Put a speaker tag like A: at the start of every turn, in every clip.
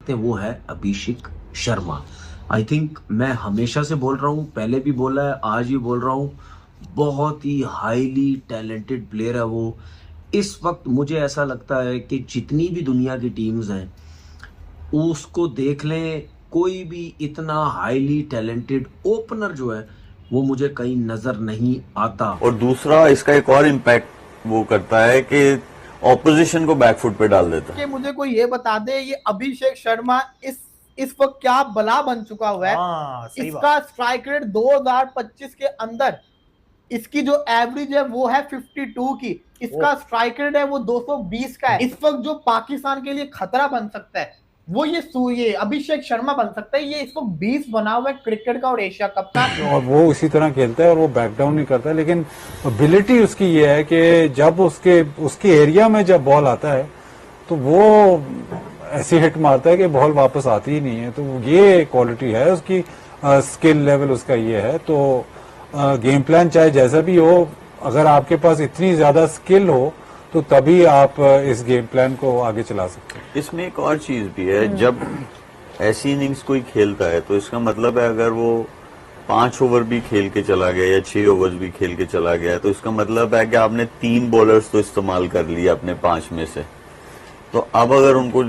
A: सकते हैं वो है अभिषेक शर्मा। आई थिंक मैं हमेशा से बोल रहा हूँ, पहले भी बोला है, आज भी बोल रहा हूँ, बहुत ही हाईली टैलेंटेड प्लेयर है वो। इस वक्त मुझे ऐसा लगता है कि जितनी भी दुनिया की टीम्स हैं उसको देख लें, कोई भी इतना हाईली टैलेंटेड ओपनर जो है वो मुझे कहीं नजर नहीं आता।
B: और दूसरा इसका एक और इम्पैक्ट वो करता है कि ऑपोजिशन को बैकफुट पे डाल देता है।
C: कि मुझे कोई ये बता दे ये अभिषेक शर्मा इस वक्त क्या बला बन चुका हुआ है। इसका स्ट्राइक रेट 2025 के अंदर इसकी जो एवरेज है वो है 52 की, इसका स्ट्राइक रेट है वो 220 का है। इस वक्त जो पाकिस्तान के लिए खतरा बन सकता है वो ये अभिषेक शर्मा बन सकता है। ये इस वक्त 20 बना हुआ है क्रिकेट का और एशिया कप का,
D: और वो उसी तरह खेलता है और वो बैक डाउन नहीं करता। लेकिन एबिलिटी उसकी ये है कि जब उसके एरिया में जब बॉल आता है तो वो ऐसी हिट मारता है कि बॉल वापस आती ही नहीं है। तो ये क्वालिटी है उसकी, स्किल लेवल उसका ये है। तो गेम प्लान चाहे जैसा भी हो, अगर आपके पास इतनी ज्यादा स्किल हो तो तभी आप इस गेम प्लान को आगे चला सकते हैं।
B: इसमें एक और चीज भी है, जब ऐसी इनिंग्स कोई खेलता है तो इसका मतलब है अगर वो 5 ओवर भी खेल के चला गया या 6 ओवर भी खेल के चला गया तो इसका मतलब है कि आपने 3 बॉलर्स तो इस्तेमाल कर लिया अपने 5 में से। तो अब अगर उनको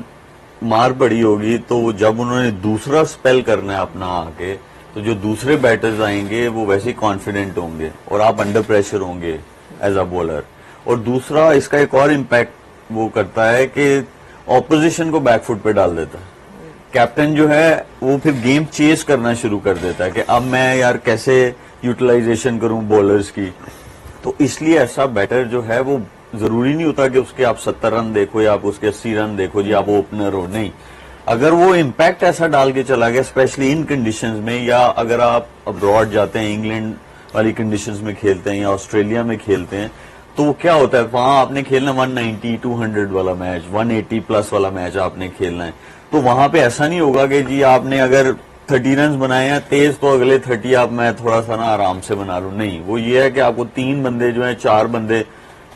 B: मार पड़ी होगी तो जब उन्होंने दूसरा स्पेल करना है अपना आके, तो जो दूसरे बैटर्स आएंगे वो वैसे कॉन्फिडेंट होंगे और आप अंडर प्रेशर होंगे एज अ बॉलर। और दूसरा इसका एक और इम्पैक्ट वो करता है कि ऑपोजिशन को बैकफुट पे डाल देता है। कैप्टन जो है वो फिर गेम चेज करना शुरू कर देता है कि अब मैं यार कैसे यूटिलाइजेशन करूं बॉलर्स की। तो इसलिए ऐसा बैटर जो है वो जरूरी नहीं होता कि उसके आप 70 रन देखो या आप उसके 80 रन देखो जी आप ओपनर हो, नहीं। अगर वो इम्पैक्ट ऐसा डाल के चला गया स्पेशली इन कंडीशंस में, या अगर आप अब्रॉड जाते हैं इंग्लैंड वाली कंडीशंस में खेलते हैं या ऑस्ट्रेलिया में खेलते हैं, तो वो क्या होता है वहां आपने खेलना 190 200 वाला मैच, 180 प्लस वाला मैच आपने खेलना है। तो वहां पे ऐसा नहीं होगा कि जी आपने अगर 30 रन बनाए हैं तेज तो अगले 30 आप मैं थोड़ा सा ना आराम से बना लूं, नहीं। वो ये है कि आपको 3 बंदे जो है 4 बंदे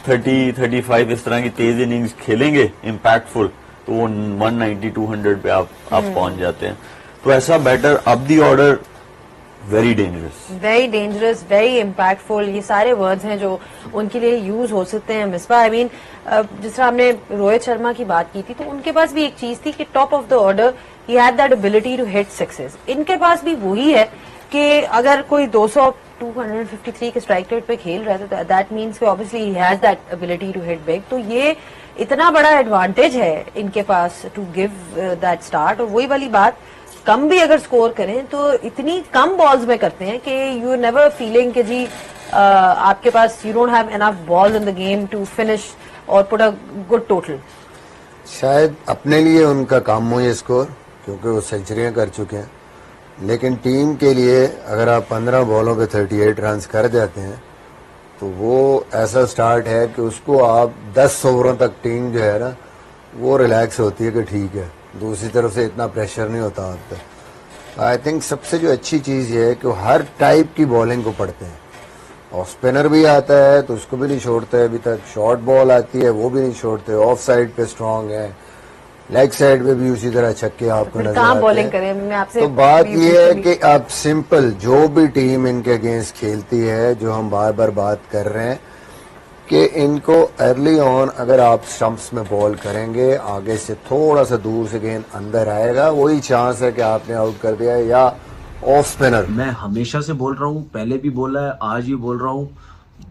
B: 30 35 इस तरह की तेज इनिंग्स खेलेंगे इम्पैक्टफुल, तो वो 190 200 पे आप पहुंच जाते हैं। तो ऐसा बैटर अब दी order very dangerous, very impactful, ये सारे वर्ड्स हैं जो उनके लिए यूज हो सकते हैं। मिसबा, आई मीन जिस तरह हमने रोहित शर्मा की बात की थी तो उनके पास भी एक चीज थी कि top of the order he had that ability to hit sixes. इनके पास भी वही है कि अगर कोई 253 के स्ट्राइक रेट पे खेल रहा है तो दैट मीन्स कि obviously he has that ability to hit big. तो ये इतना बड़ा एडवांटेज है इनके पास टू गिव दैट स्टार्ट। और वही वाली बात, कम भी अगर स्कोर करें तो इतनी कम बॉल्स में करते हैं कि यू नेवर फीलिंग कि जी आपके पास you don't have enough balls in the game to finish और पुट अ गुड टोटल।
E: शायद अपने लिए उनका काम हो ये स्कोर क्योंकि वो सेंचुरियां कर चुके हैं, लेकिन टीम के लिए अगर आप 15 बॉलों पे 38 रन कर जाते हैं तो वो ऐसा स्टार्ट है कि उसको आप 10 ओवरों तक टीम जो है ना वो रिलैक्स होती है कि ठीक है, दूसरी तरफ से इतना प्रेशर नहीं होता आप पे। आई थिंक सबसे जो अच्छी चीज़ ये है कि वो हर टाइप की बॉलिंग को पढ़ते हैं। ऑफ स्पिनर भी आता है तो उसको भी नहीं छोड़ते, अभी तक शॉर्ट बॉल आती है वो भी नहीं छोड़ते, ऑफ साइड पे स्ट्रांग है, लेग साइड पे भी उसी तरह छक्के आपको नजर आते हैं।
C: मैं आपसे
E: तो बात ये है कि आप सिंपल जो भी टीम इनके अगेंस्ट खेलती है, जो हम बार बार बात कर रहे हैं कि इनको अर्ली ऑन अगर आप स्टंप्स में बॉल करेंगे, आगे से थोड़ा सा दूर से गेंद अंदर आएगा, वही चांस है कि आपने आउट कर दिया, या ऑफ स्पिनर।
A: मैं हमेशा से बोल रहा हूँ, पहले भी बोला है, आज भी बोल रहा हूँ,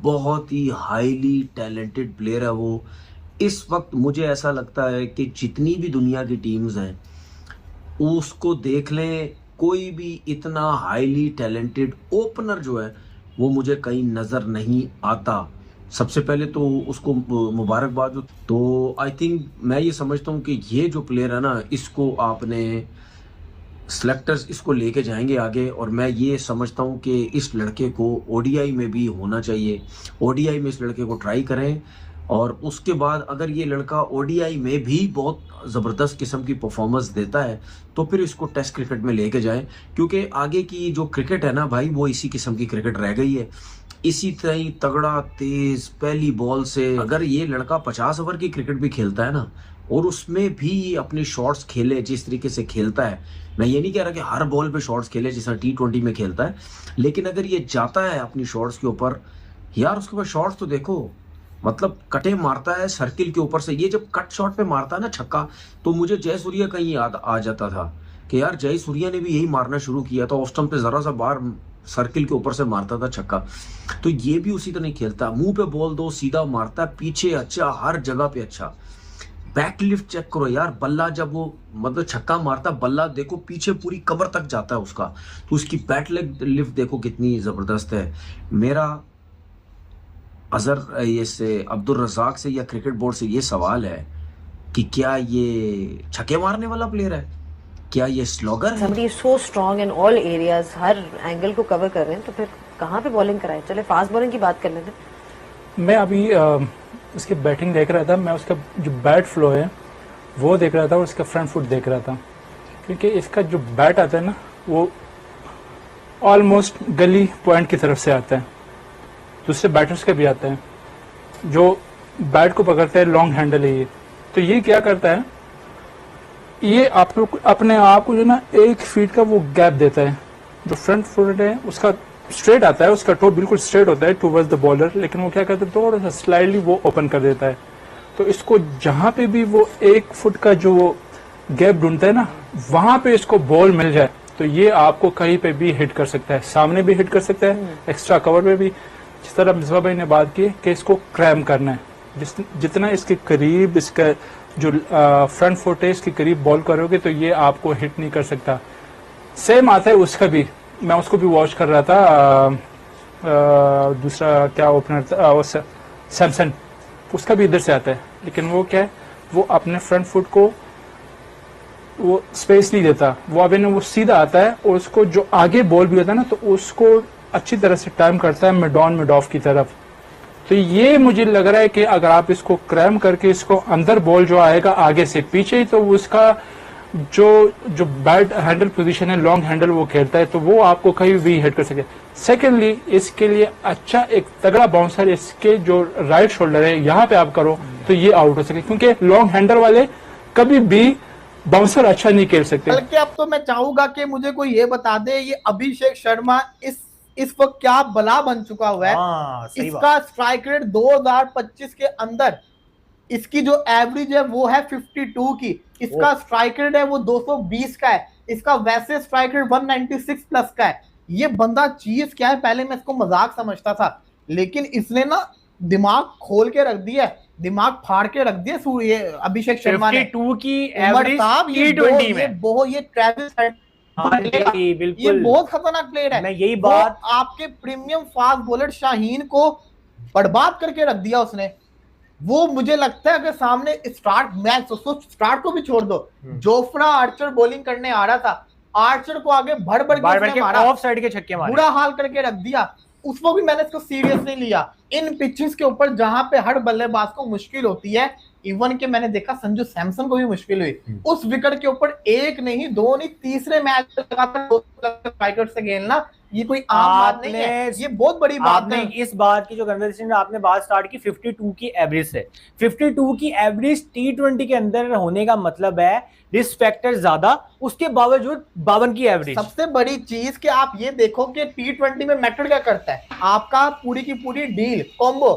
A: बहुत ही हाईली टैलेंटेड प्लेयर है वो। इस वक्त मुझे ऐसा लगता है कि जितनी भी दुनिया की टीम्स हैं उसको देख लें, कोई भी इतना हाईली टैलेंटेड ओपनर जो है वो मुझे कहीं नजर नहीं आता। सबसे पहले तो उसको मुबारकबाद। तो आई थिंक मैं ये समझता हूँ कि ये जो प्लेयर है ना, इसको आपने सेलेक्टर्स इसको लेके जाएंगे आगे, और मैं ये समझता हूँ कि इस लड़के को ओडीआई में भी होना चाहिए। ओडीआई में इस लड़के को ट्राई करें, और उसके बाद अगर ये लड़का ओडीआई में भी बहुत ज़बरदस्त किस्म की परफॉर्मेंस देता है तो फिर इसको टेस्ट क्रिकेट में लेके जाएं, क्योंकि आगे की जो क्रिकेट है ना भाई, वो इसी किस्म की क्रिकेट रह गई है। इसी तरह ही तगड़ा तेज पहली बॉल से अगर ये लड़का 50 ओवर की क्रिकेट भी खेलता है ना और उसमें भी अपने शॉट्स खेले जिस तरीके से खेलता है। मैं ये नहीं कह रहा कि हर बॉल पे शॉट्स खेले जैसा T20 में खेलता है, लेकिन अगर ये जाता है अपनी शॉट्स के ऊपर, यार उसके पास शॉट्स तो देखो, मतलब कटे मारता है सर्किल के ऊपर से। ये जब कट शॉट पे मारता है ना छक्का, तो मुझे जयसूर्या का ही याद आ जाता था कि यार जयसूर्या ने भी यही मारना शुरू किया था, ऑफ स्टंप पे जरा सा बाहर सर्किल के ऊपर से मारता था छक्का। तो ये भी उसी तरह खेलता, मुंह पे बॉल दो सीधा मारता है, पीछे अच्छा, हर जगह पे अच्छा। बैक लिफ्ट चेक करो यार, बल्ला जब वो मतलब छक्का मारता, बल्ला देखो पीछे पूरी कमर तक जाता है उसका, तो उसकी बैक लेग लिफ्ट देखो कितनी जबरदस्त है। मेरा अजहर ये से अब्दुल रज़ाक से या क्रिकेट बोर्ड से ये सवाल है कि क्या ये छक्के मारने वाला प्लेयर है, क्या ये स्लॉगर है?
F: somebody is so strong in all areas, her angle को कवर कर रहे हैं, तो फिर कहाँ पे बॉलिंग कराए? चले फास्ट बॉलिंग की बात कर लेते हैं।
G: मैं अभी उसकी बैटिंग देख रहा था, मैं उसका जो बैट फ्लो है वो देख रहा था और उसका फ्रंट फुट देख रहा था, क्योंकि इसका जो बैट आता है ना वो ऑलमोस्ट गली पॉइंट की तरफ से आता है, दूसरे बैटर्स का भी आता है। जो बैट को पकड़ता है लॉन्ग हैंडल है ये, तो ये क्या करता है, ये आप लोग अपने आप को जो ना 1 फीट का वो गैप देता है। जो फ्रंट फुट है उसका स्ट्रेट आता है, उसका टो बिल्कुल स्ट्रेट होता है टूवर्ड्स द बॉलर, लेकिन वो क्या करता है थोड़ा सा स्लाइडली वो ओपन कर देता है। तो इसको जहां पे भी वो 1 फुट का जो वो गैप ढूंढता है ना, वहां पे इसको बॉल मिल जाए तो ये आपको कहीं पे भी हिट कर सकता है, सामने भी हिट कर सकता है, एक्स्ट्रा कवर पे भी। जिस तरह मिसबा भाई ने बात की कि इसको क्रैम करना है, जितना इसके करीब इसका जो फ्रंट फुट है इसके करीब बॉल करोगे तो ये आपको हिट नहीं कर सकता। सेम आता है उसका भी, मैं उसको भी वॉच कर रहा था, दूसरा क्या ओपनर था सैमसन, उसका भी इधर से आता है, लेकिन वो क्या है, वो अपने फ्रंट फुट को वो स्पेस नहीं देता, वो अभी वो सीधा आता है और उसको जो आगे बॉल भी होता है ना तो उसको अच्छी तरह से टाइम करता है मिड ऑन मिड ऑफ की तरफ। तो ये मुझे लग रहा है कि अगर आप इसको क्रैम करके इसको अंदर बॉल जो आएगा आगे से पीछे ही, तो उसका जो बैट हैंडल पोजीशन है लॉन्ग हैंडल वो खेलता है, तो वो आपको कहीं भी हिट कर सके। सेकेंडली इसके लिए अच्छा एक तगड़ा बाउंसर इसके जो राइट शोल्डर है यहाँ पे आप करो तो ये आउट हो सके, क्योंकि लॉन्ग हैंडल वाले कभी भी बाउंसर अच्छा नहीं खेल सकते।
C: बल्कि अब तो मैं चाहूंगा कि मुझे कोई ये बता दे, ये अभिषेक शर्मा इस वक्त क्या बला बन चुका हुआ है। इसका स्ट्राइक रेट 2025 के अंदर इसकी जो एवरेज है वो है 52 की, इसका स्ट्राइक रेट है वो 220 का है, इसका वैसे स्ट्राइक रेट 196 प्लस का है। ये बंदा चीज क्या है, पहले मैं इसको मजाक समझता था, लेकिन इसने ना दिमाग खोल के रख दिया है, दिमाग फाड़ के रख दिया ये अभिषेक शर्मा ने।
H: 52 की एवरेज T20 में
C: ये ट्रेविस
H: बिल्कुल
C: ये बहुत खतरनाक प्लेयर है।
H: मैं यही बात,
C: आपके प्रीमियम फास्ट बॉलर शाहीन को बर्बाद करके रख दिया उसने। वो मुझे लगता है अगर सामने स्टार्ट को भी छोड़ दो, जोफ्रा आर्चर बॉलिंग करने आ रहा था, आर्चर को आगे भड़ के मारा,
H: ऑफ साइड के छक्के मारे,
C: बुरा हाल करके रख दिया। उसको भी मैंने इसको सीरियस नहीं लिया। इन पिचेस के ऊपर जहां पे हर बल्लेबाज को मुश्किल होती है, इवन के मैंने देखा संजू सैमसन को भी मुश्किल हुई उस विकेट के ऊपर, 1 नहीं 2 नहीं तीसरे मैच लगातार से खेलना, ये कोई आम बात नहीं है, ये बहुत बड़ी बात है।
H: इस बात की जो कन्वर्सेशन आपने बात स्टार्ट की 52 की एवरेज से, 52 की एवरेज T20 के अंदर होने का मतलब है रिस्क फैक्टर ज्यादा, उसके बावजूद 52 की एवरेज।
C: सबसे बड़ी चीज कि आप ये देखो कि T20 में मैटर क्या करता है, आपका पूरी की पूरी डील कॉम्बो।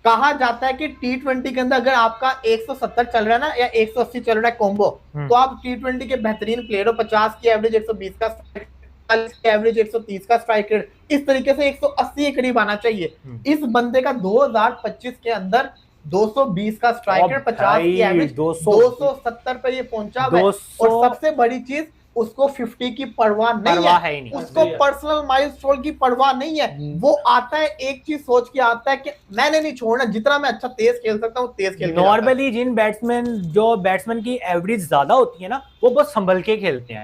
C: कहा जाता है कि T20 के अंदर अगर आपका 170 चल रहा है ना या 180 चल रहा है कॉम्बो, तो आप T20 के बेहतरीन प्लेयर हो। 50 की एवरेज, 120 का की एवरेज, 130 का स्ट्राइक रेट, इस तरीके से 180 के करीब आना चाहिए। इस बंदे का 2025 के अंदर 220 का स्ट्राइक रेट, 50 की एवरेज, 270 पे ये पहुंचा है। और सबसे बड़ी चीज, उसको 50 की परवाह नहीं है, उसको पर्सनल माइलस्टोन की परवाह नहीं है। वो आता है एक चीज सोच के आता है कि मैंने नहीं छोड़ना, जितना मैं अच्छा तेज खेल सकता हूँ तेज खेल।
H: नॉर्मली जिन बैट्समैन की एवरेज ज्यादा होती है ना, वो बहुत संभल के खेलते हैं,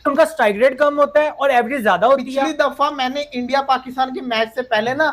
H: उनका स्ट्राइक रेट कम होता है और एवरेज ज्यादा होती है।
C: पिछली दफा मैंने इंडिया पाकिस्तान के मैच से पहले ना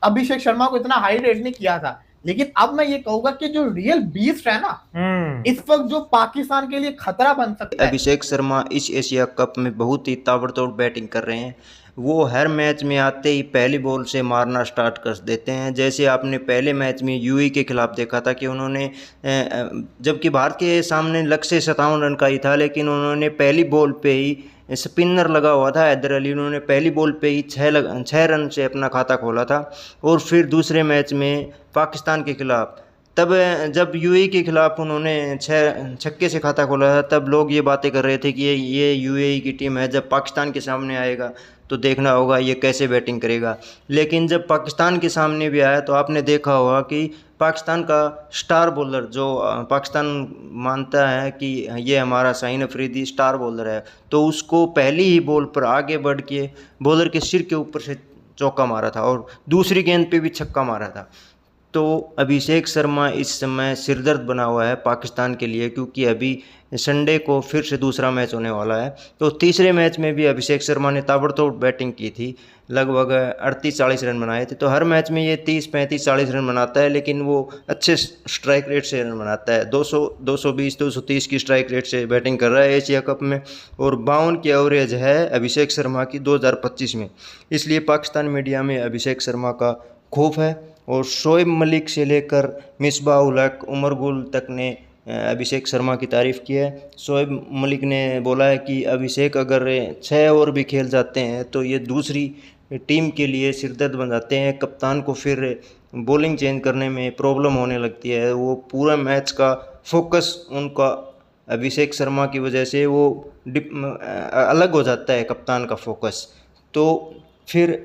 C: अभिषेक शर्मा को इतना हाई रेट नहीं किया था, लेकिन अब मैं ये कहूंगा कि जो रियल बीस्ट है ना इस वक्त जो पाकिस्तान के लिए खतरा बन सकता है।
I: अभिषेक शर्मा इस एशिया कप में बहुत ही ताबड़तोड़ बैटिंग कर रहे हैं। वो हर मैच में आते ही पहली बॉल से मारना स्टार्ट कर देते हैं। जैसे आपने पहले मैच में यूएई के खिलाफ देखा था कि उन्होंने जबकि भारत के सामने लक्ष्य 57 रन का ही था, लेकिन उन्होंने पहली बॉल पे ही स्पिनर लगा हुआ था हैदर अली, उन्होंने पहली बॉल पे ही 6 रन से अपना खाता खोला था। और फिर दूसरे मैच में पाकिस्तान के खिलाफ तब जब यूएई के खिलाफ उन्होंने 6 छक्के से खाता खोला था, तब लोग ये बातें कर रहे थे कि ये यूएई की टीम है, जब पाकिस्तान के सामने आएगा तो देखना होगा ये कैसे बैटिंग करेगा। लेकिन जब पाकिस्तान के सामने भी आया तो आपने देखा होगा कि पाकिस्तान का स्टार बॉलर, जो पाकिस्तान मानता है कि ये हमारा शाहीन अफरीदी स्टार बॉलर है, तो उसको पहली ही बॉल पर आगे बढ़ के बॉलर के सिर के ऊपर से चौका मारा था और दूसरी गेंद पे भी छक्का मारा था। तो अभिषेक शर्मा इस समय सिरदर्द बना हुआ है पाकिस्तान के लिए, क्योंकि अभी संडे को फिर से दूसरा मैच होने वाला है। तो तीसरे मैच में भी अभिषेक शर्मा ने ताबड़तोड़ बैटिंग की थी, लगभग 38-40 रन बनाए थे। तो हर मैच में ये 30-35-40 रन बनाता है, लेकिन वो अच्छे स्ट्राइक रेट से रन बनाता है। 200, 220, 230 की स्ट्राइक रेट से बैटिंग कर रहा है एशिया कप में, और 52 की एवरेज है अभिषेक शर्मा की 2025 में। इसलिए पाकिस्तान मीडिया में अभिषेक शर्मा का खौफ है। और शोएब मलिक से लेकर मिसबाह उल हक, उमर गुल तक ने अभिषेक शर्मा की तारीफ़ की है। शोएब मलिक ने बोला है कि अभिषेक अगर 6 ओवर भी खेल जाते हैं तो ये दूसरी टीम के लिए सिरदर्द बन जाते हैं, कप्तान को फिर बॉलिंग चेंज करने में प्रॉब्लम होने लगती है। वो पूरा मैच का फोकस उनका अभिषेक शर्मा की वजह से वो अलग हो जाता है, कप्तान का फोकस। तो फिर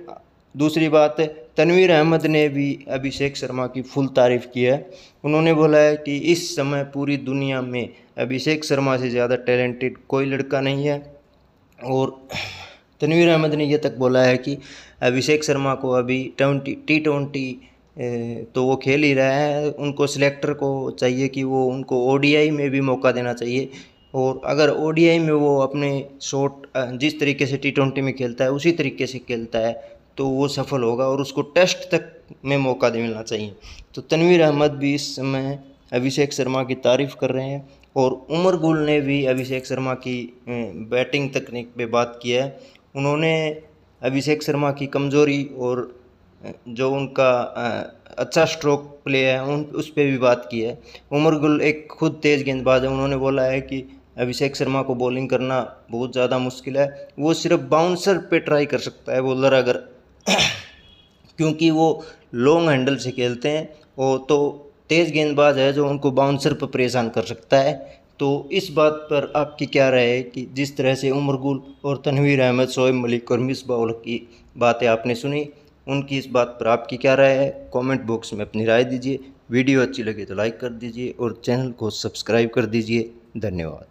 I: दूसरी बात, तनवीर अहमद ने भी अभिषेक शर्मा की फुल तारीफ़ की है। उन्होंने बोला है कि इस समय पूरी दुनिया में अभिषेक शर्मा से ज़्यादा टैलेंटेड कोई लड़का नहीं है। और तनवीर अहमद ने यह तक बोला है कि अभिषेक शर्मा को अभी T20 तो वो खेल ही रहा है, उनको सिलेक्टर को चाहिए कि वो उनको ओडीआई में भी मौका देना चाहिए। और अगर ओडीआई में वो अपने शॉट जिस तरीके से T20 में खेलता है उसी तरीके से खेलता है तो वो सफल होगा, और उसको टेस्ट तक में मौका मिलना चाहिए। तो तनवीर अहमद भी इस समय अभिषेक शर्मा की तारीफ़ कर रहे हैं। और उमर गुल ने भी अभिषेक शर्मा की बैटिंग तकनीक पे बात की है। उन्होंने अभिषेक शर्मा की कमज़ोरी और जो उनका अच्छा स्ट्रोक प्ले है उस पर भी बात की है। उमर गुल एक खुद तेज़ गेंदबाज है, उन्होंने बोला है कि अभिषेक शर्मा को बॉलिंग करना बहुत ज़्यादा मुश्किल है, वो सिर्फ बाउंसर पे ट्राई कर सकता है बॉलर अगर क्योंकि वो लॉन्ग हैंडल से खेलते हैं, वो तो तेज़ गेंदबाज है जो उनको बाउंसर पर परेशान कर सकता है। तो इस बात पर आपकी क्या राय है कि जिस तरह से उमर गुल और तनवीर अहमद, शोएब मलिक और मिसबाह उल हक की बातें आपने सुनी, उनकी इस बात पर आपकी क्या राय है? कमेंट बॉक्स में अपनी राय दीजिए। वीडियो अच्छी लगे तो लाइक कर दीजिए और चैनल को सब्सक्राइब कर दीजिए। धन्यवाद।